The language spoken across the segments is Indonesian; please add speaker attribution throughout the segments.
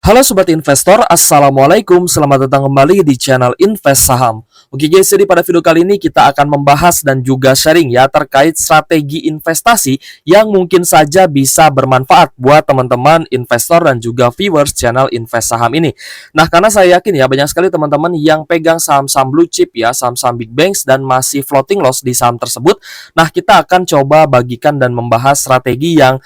Speaker 1: Halo Sobat Investor, Assalamualaikum, selamat datang kembali di channel Invest Saham. Oke guys, jadi pada video kali ini kita akan membahas dan juga sharing ya terkait strategi investasi yang mungkin saja bisa bermanfaat buat teman-teman investor dan juga viewers channel Invest Saham ini. Nah, karena saya yakin ya banyak sekali teman-teman yang pegang saham-saham blue chip ya, saham-saham big banks dan masih floating loss di saham tersebut. Nah, kita akan coba bagikan dan membahas strategi yang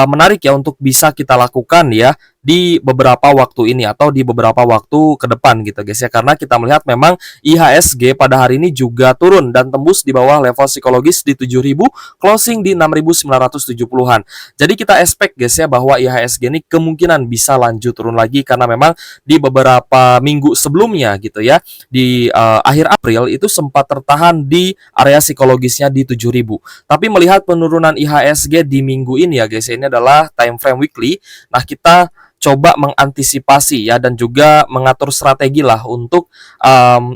Speaker 1: menarik ya untuk bisa kita lakukan ya di beberapa waktu ini atau di beberapa waktu ke depan gitu guys ya, karena kita melihat memang IHSG pada hari ini juga turun dan tembus di bawah level psikologis di 7.000, closing di 6.970-an. Jadi kita expect guys ya bahwa IHSG ini kemungkinan bisa lanjut turun lagi karena memang di beberapa minggu sebelumnya gitu ya, di akhir April itu sempat tertahan di area psikologisnya di 7.000. Tapi melihat penurunan IHSG di minggu ini ya guys, ini adalah time frame weekly. Nah, kita coba mengantisipasi ya dan juga mengatur strategi lah untuk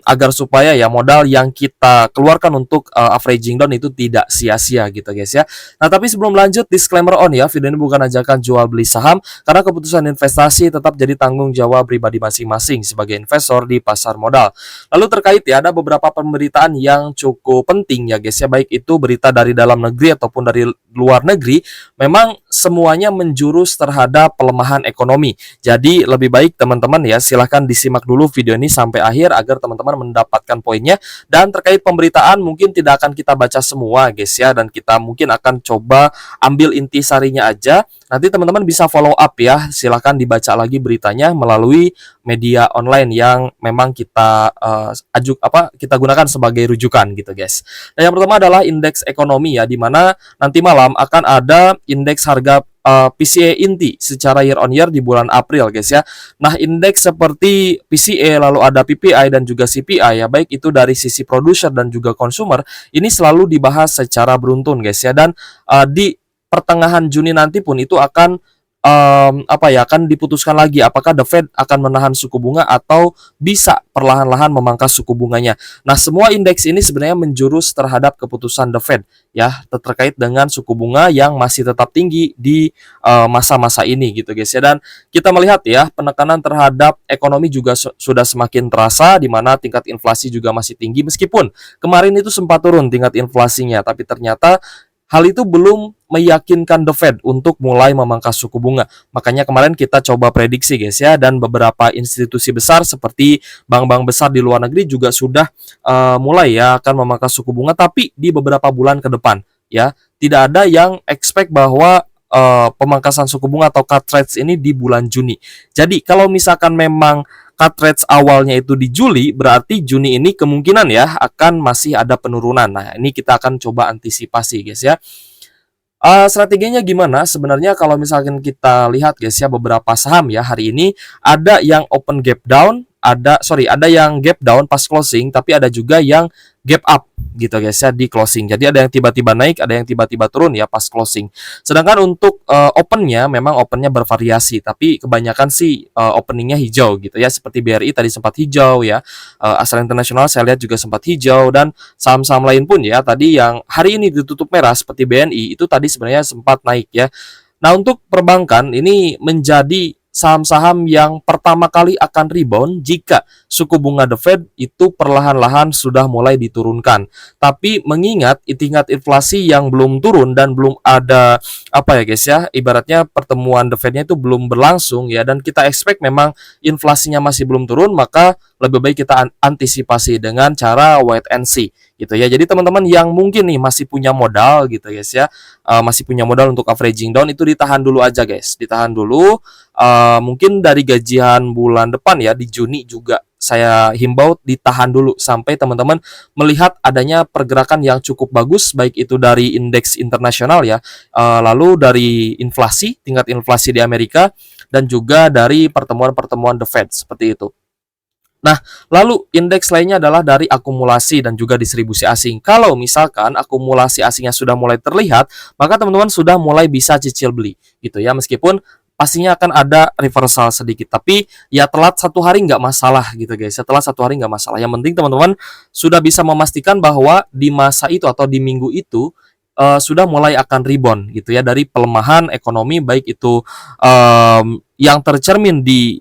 Speaker 1: agar supaya ya modal yang kita keluarkan untuk averaging down itu tidak sia-sia gitu guys ya. Nah, tapi sebelum lanjut, disclaimer on ya, video ini bukan ajakan jual beli saham karena keputusan investasi tetap jadi tanggung jawab pribadi masing-masing sebagai investor di pasar modal. Lalu terkait ya, ada beberapa pemberitaan yang cukup penting ya guys ya, baik itu berita dari dalam negeri ataupun dari luar negeri, memang semuanya menjurus terhadap pelemahan ekonomi. Jadi lebih baik teman-teman ya silahkan disimak dulu video ini sampai akhir agar teman-teman mendapatkan poinnya. Dan terkait pemberitaan mungkin tidak akan kita baca semua guys ya, dan kita mungkin akan coba ambil intisarinya aja. Nanti teman-teman bisa follow up ya, silahkan dibaca lagi beritanya melalui media online yang memang kita kita gunakan sebagai rujukan gitu guys. Nah, yang pertama adalah indeks ekonomi ya, di mana nanti malam akan ada indeks harga PCE inti secara year on year di bulan April guys ya. Nah, indeks seperti PCE, lalu ada PPI dan juga CPI ya, baik itu dari sisi producer dan juga consumer, ini selalu dibahas secara beruntun guys ya. Dan di pertengahan Juni nanti pun itu akan akan diputuskan lagi apakah The Fed akan menahan suku bunga atau bisa perlahan-lahan memangkas suku bunganya. Nah, semua indeks ini sebenarnya menjurus terhadap keputusan The Fed ya, terkait dengan suku bunga yang masih tetap tinggi di masa-masa ini gitu guys ya. Dan kita melihat ya penekanan terhadap ekonomi juga sudah semakin terasa, di mana tingkat inflasi juga masih tinggi meskipun kemarin itu sempat turun tingkat inflasinya, tapi ternyata hal itu belum meyakinkan The Fed untuk mulai memangkas suku bunga. Makanya kemarin kita coba prediksi guys ya, dan beberapa institusi besar seperti bank-bank besar di luar negeri juga sudah mulai ya akan memangkas suku bunga, tapi di beberapa bulan ke depan ya. Tidak ada yang expect bahwa pemangkasan suku bunga atau cut rates ini di bulan Juni. Jadi kalau misalkan memang cut rates awalnya itu di Juli, berarti Juni ini kemungkinan ya akan masih ada penurunan. Nah, ini kita akan coba antisipasi guys ya. Strateginya gimana? Sebenarnya kalau misalkan kita lihat guys ya, beberapa saham ya hari ini ada yang open gap down, ada yang gap down pas closing, tapi ada juga yang gap up gitu guys ya di closing. Jadi ada yang tiba-tiba naik, ada yang tiba-tiba turun ya pas closing. Sedangkan untuk opennya memang opennya bervariasi, tapi kebanyakan sih openingnya hijau gitu ya. Seperti BRI tadi sempat hijau ya, Astra International saya lihat juga sempat hijau, dan saham-saham lain pun ya tadi yang hari ini ditutup merah seperti BNI itu tadi sebenarnya sempat naik ya. Nah, untuk perbankan ini menjadi saham-saham yang pertama kali akan rebound jika suku bunga The Fed itu perlahan-lahan sudah mulai diturunkan. Tapi mengingat tingkat inflasi yang belum turun dan belum ada ya guys ya, ibaratnya pertemuan The Fed-nya itu belum berlangsung ya, dan kita expect memang inflasinya masih belum turun, maka lebih baik kita antisipasi dengan cara wait and see gitu ya. Jadi teman-teman yang mungkin nih masih punya modal gitu guys ya, masih punya modal untuk averaging down, itu ditahan dulu aja guys, ditahan dulu. Mungkin dari gajian bulan depan ya di Juni juga saya himbau ditahan dulu sampai teman-teman melihat adanya pergerakan yang cukup bagus, baik itu dari indeks internasional ya, lalu dari inflasi, tingkat inflasi di Amerika, dan juga dari pertemuan-pertemuan The Fed seperti itu. Nah, lalu indeks lainnya adalah dari akumulasi dan juga distribusi asing. Kalau misalkan akumulasi asingnya sudah mulai terlihat, maka teman-teman sudah mulai bisa cicil beli gitu ya, meskipun pastinya akan ada reversal sedikit, tapi ya telat satu hari nggak masalah gitu guys. Setelah satu hari nggak masalah. Yang penting teman-teman sudah bisa memastikan bahwa di masa itu atau di minggu itu sudah mulai akan rebound gitu ya dari pelemahan ekonomi, baik itu yang tercermin di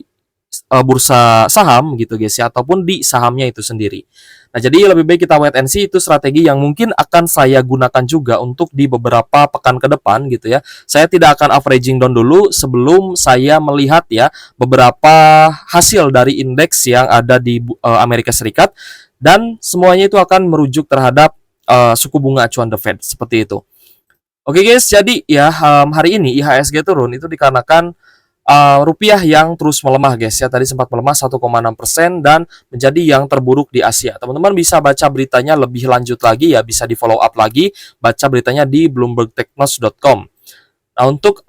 Speaker 1: bursa saham gitu guys ya, ataupun di sahamnya itu sendiri. Nah, jadi lebih baik kita wait and see, itu strategi yang mungkin akan saya gunakan juga untuk di beberapa pekan ke depan gitu ya. Saya tidak akan averaging down dulu sebelum saya melihat ya beberapa hasil dari indeks yang ada di Amerika Serikat, dan semuanya itu akan merujuk terhadap suku bunga acuan The Fed seperti itu. Oke guys, jadi ya hari ini IHSG turun itu dikarenakan rupiah yang terus melemah guys ya. Tadi sempat melemah 1,6% dan menjadi yang terburuk di Asia. Teman-teman bisa baca beritanya lebih lanjut lagi ya, bisa di follow up lagi, baca beritanya di bloombergtechnos.com. Nah, untuk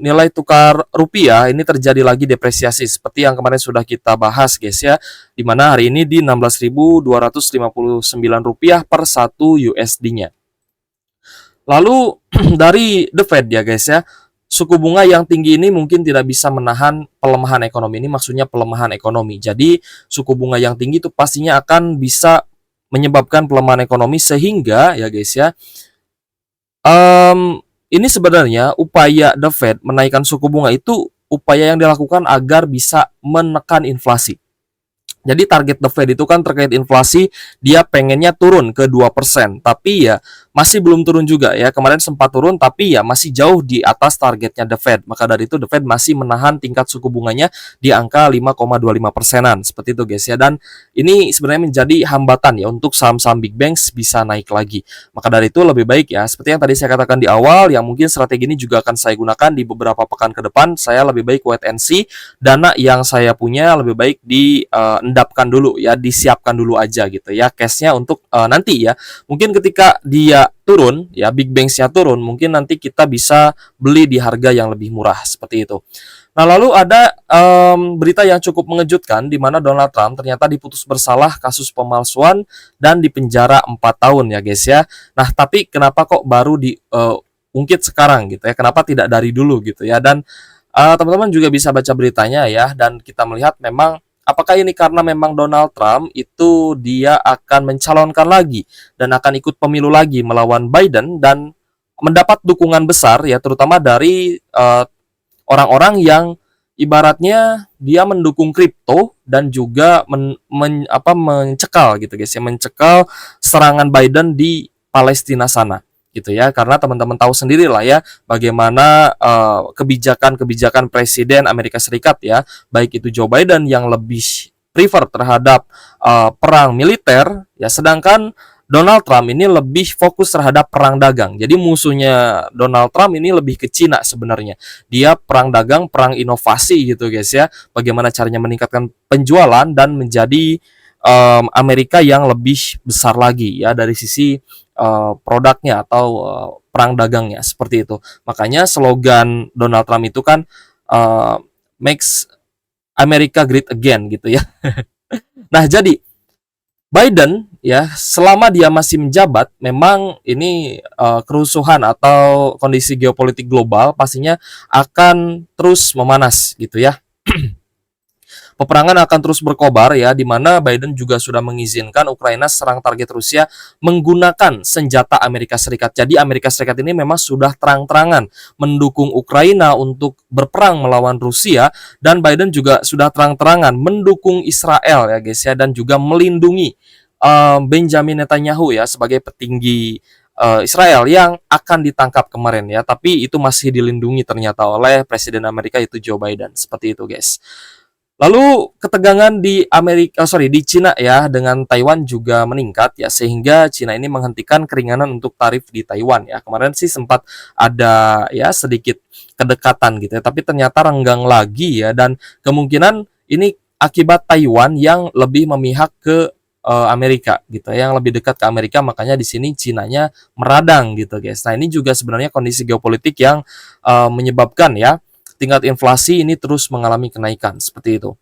Speaker 1: nilai tukar rupiah ini terjadi lagi depresiasi seperti yang kemarin sudah kita bahas guys ya, di mana hari ini di 16.259 rupiah per 1 USD-nya. Lalu dari The Fed ya guys ya, suku bunga yang tinggi ini mungkin tidak bisa menahan pelemahan ekonomi. Ini maksudnya pelemahan ekonomi. Jadi suku bunga yang tinggi itu pastinya akan bisa menyebabkan pelemahan ekonomi, sehingga ya guys ya, ini sebenarnya upaya The Fed menaikkan suku bunga itu upaya yang dilakukan agar bisa menekan inflasi. Jadi target The Fed itu kan terkait inflasi, dia pengennya turun ke 2%, tapi ya masih belum turun juga ya. Kemarin sempat turun tapi ya masih jauh di atas targetnya The Fed. Maka dari itu The Fed masih menahan tingkat suku bunganya di angka 5,25%-an. Seperti itu guys ya. Dan ini sebenarnya menjadi hambatan ya untuk saham-saham big banks bisa naik lagi. Maka dari itu lebih baik ya, seperti yang tadi saya katakan di awal, yang mungkin strategi ini juga akan saya gunakan di beberapa pekan ke depan. Saya lebih baik wait and see. Dana yang saya punya lebih baik endapkan dulu ya, disiapkan dulu aja gitu ya cashnya untuk nanti ya, mungkin ketika dia turun ya, big banks-nya turun, mungkin nanti kita bisa beli di harga yang lebih murah seperti itu. Nah, lalu ada berita yang cukup mengejutkan di mana Donald Trump ternyata diputus bersalah kasus pemalsuan dan dipenjara 4 tahun ya guys ya. Nah, tapi kenapa kok baru diungkit sekarang gitu ya? Kenapa tidak dari dulu gitu ya? Dan teman-teman juga bisa baca beritanya ya, dan kita melihat memang apakah ini karena memang Donald Trump itu dia akan mencalonkan lagi dan akan ikut pemilu lagi melawan Biden dan mendapat dukungan besar ya, terutama dari orang-orang yang ibaratnya dia mendukung kripto dan juga mencekal gitu guys ya, mencekal serangan Biden di Palestina sana gitu ya, karena teman-teman tahu sendiri lah ya bagaimana kebijakan-kebijakan Presiden Amerika Serikat ya, baik itu Joe Biden yang lebih prefer terhadap perang militer ya, sedangkan Donald Trump ini lebih fokus terhadap perang dagang. Jadi musuhnya Donald Trump ini lebih ke Cina sebenarnya. Dia perang dagang, perang inovasi gitu guys ya. Bagaimana caranya meningkatkan penjualan dan menjadi Amerika yang lebih besar lagi ya dari sisi produknya atau perang dagangnya seperti itu. Makanya slogan Donald Trump itu kan makes America great again gitu ya. Nah, jadi Biden ya, selama dia masih menjabat, memang ini kerusuhan atau kondisi geopolitik global pastinya akan terus memanas gitu ya. Peperangan akan terus berkobar ya, di mana Biden juga sudah mengizinkan Ukraina serang target Rusia menggunakan senjata Amerika Serikat. Jadi Amerika Serikat ini memang sudah terang-terangan mendukung Ukraina untuk berperang melawan Rusia, dan Biden juga sudah terang-terangan mendukung Israel ya guys ya, dan juga melindungi Benjamin Netanyahu ya sebagai petinggi Israel yang akan ditangkap kemarin ya, tapi itu masih dilindungi ternyata oleh Presiden Amerika itu Joe Biden. Seperti itu guys. Lalu ketegangan di di Cina ya dengan Taiwan juga meningkat ya, sehingga Cina ini menghentikan keringanan untuk tarif di Taiwan ya. Kemarin sih sempat ada ya sedikit kedekatan gitu ya, tapi ternyata renggang lagi ya, dan kemungkinan ini akibat Taiwan yang lebih memihak ke Amerika gitu ya, yang lebih dekat ke Amerika, makanya di sini Cinanya meradang gitu guys. Nah, ini juga sebenarnya kondisi geopolitik yang menyebabkan ya tingkat inflasi ini terus mengalami kenaikan seperti itu.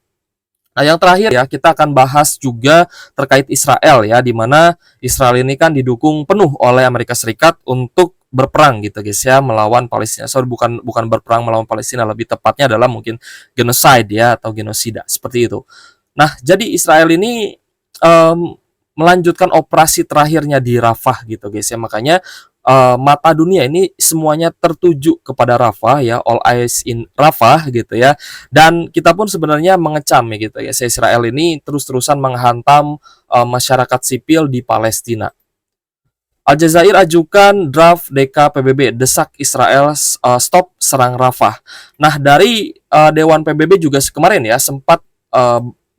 Speaker 1: Nah, yang terakhir ya, kita akan bahas juga terkait Israel ya, di mana Israel ini kan didukung penuh oleh Amerika Serikat untuk berperang gitu guys ya melawan Palestina. Bukan berperang melawan Palestina, lebih tepatnya adalah mungkin genocide ya atau genosida seperti itu. Nah, jadi Israel ini melanjutkan operasi terakhirnya di Rafah gitu guys ya. Makanya mata dunia ini semuanya tertuju kepada Rafah ya, all eyes in Rafah gitu ya. Dan kita pun sebenarnya mengecam ya gitu ya, Israel ini terus-terusan menghantam masyarakat sipil di Palestina. Aljazair ajukan draft DKPBB desak Israel stop serang Rafah. Nah, dari Dewan PBB juga kemarin ya sempat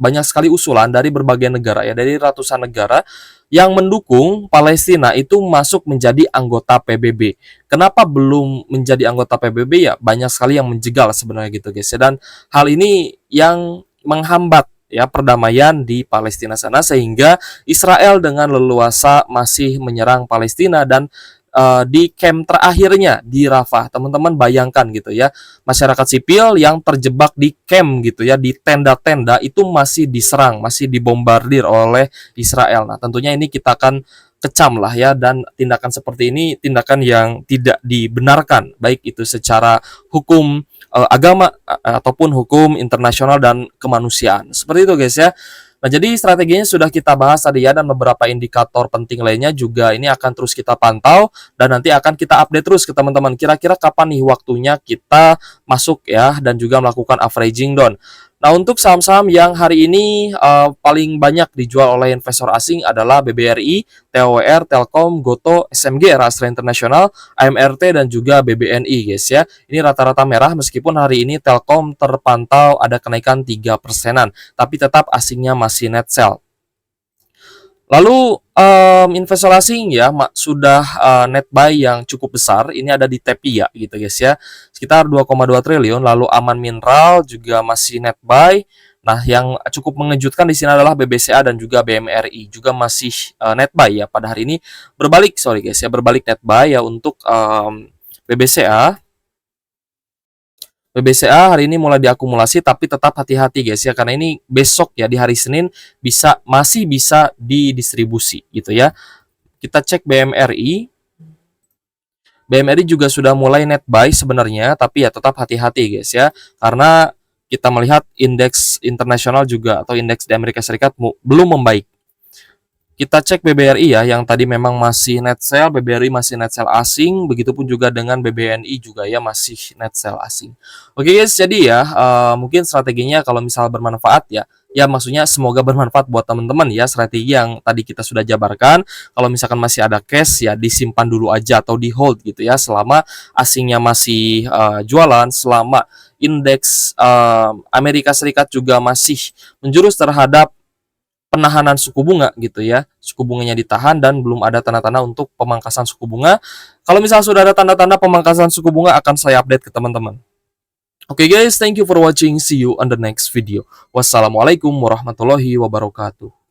Speaker 1: banyak sekali usulan dari berbagai negara ya, dari ratusan negara yang mendukung Palestina itu masuk menjadi anggota PBB. Kenapa belum menjadi anggota PBB ya? Banyak sekali yang menjegal sebenarnya gitu guys. Dan hal ini yang menghambat ya perdamaian di Palestina sana, sehingga Israel dengan leluasa masih menyerang Palestina. Dan di camp terakhirnya di Rafah, teman-teman bayangkan gitu ya, masyarakat sipil yang terjebak di camp gitu ya, di tenda-tenda itu masih diserang, masih dibombardir oleh Israel. Nah, tentunya ini kita akan kecam lah ya, dan tindakan seperti ini tindakan yang tidak dibenarkan, baik itu secara hukum agama ataupun hukum internasional dan kemanusiaan. Seperti itu guys ya. Nah, jadi strateginya sudah kita bahas tadi ya, dan beberapa indikator penting lainnya juga ini akan terus kita pantau dan nanti akan kita update terus ke teman-teman. Kira-kira kapan nih waktunya kita masuk ya, dan juga melakukan averaging down. Nah, untuk saham-saham yang hari ini paling banyak dijual oleh investor asing adalah BBRI, TOWR, Telkom, Goto, SMG, Rastra International, AMRT, dan juga BBNI guys ya. Ini rata-rata merah, meskipun hari ini Telkom terpantau ada kenaikan 3%-an, tapi tetap asingnya masih net sell. Lalu investor asing ya sudah net buy yang cukup besar, ini ada di Tepia gitu guys ya, sekitar 2,2 triliun. Lalu Aman Mineral juga masih net buy. Nah, yang cukup mengejutkan di sini adalah BBCA dan juga BMRI juga masih net buy ya pada hari ini. Berbalik guys ya, berbalik net buy ya untuk BBCA. BBCA hari ini mulai diakumulasi, tapi tetap hati-hati guys ya, karena ini besok ya di hari Senin masih bisa didistribusi gitu ya. Kita cek BMRI. BMRI juga sudah mulai net buy sebenarnya, tapi ya tetap hati-hati guys ya, karena kita melihat indeks internasional juga atau indeks di Amerika Serikat belum membaik. Kita cek BBRI ya, yang tadi memang masih net sell, BBRI masih net sell asing, begitupun juga dengan BBNI juga ya masih net sell asing. Oke guys, jadi ya mungkin strateginya kalau misal bermanfaat ya, maksudnya semoga bermanfaat buat teman-teman ya, strategi yang tadi kita sudah jabarkan. Kalau misalkan masih ada cash ya disimpan dulu aja atau di hold gitu ya, selama asingnya masih jualan, selama indeks Amerika Serikat juga masih menjurus terhadap penahanan suku bunga gitu ya, suku bunganya ditahan dan belum ada tanda-tanda untuk pemangkasan suku bunga. Kalau misal sudah ada tanda-tanda pemangkasan suku bunga, akan saya update ke teman-teman. Oke guys, thank you for watching, see you on the next video. Wassalamualaikum warahmatullahi wabarakatuh.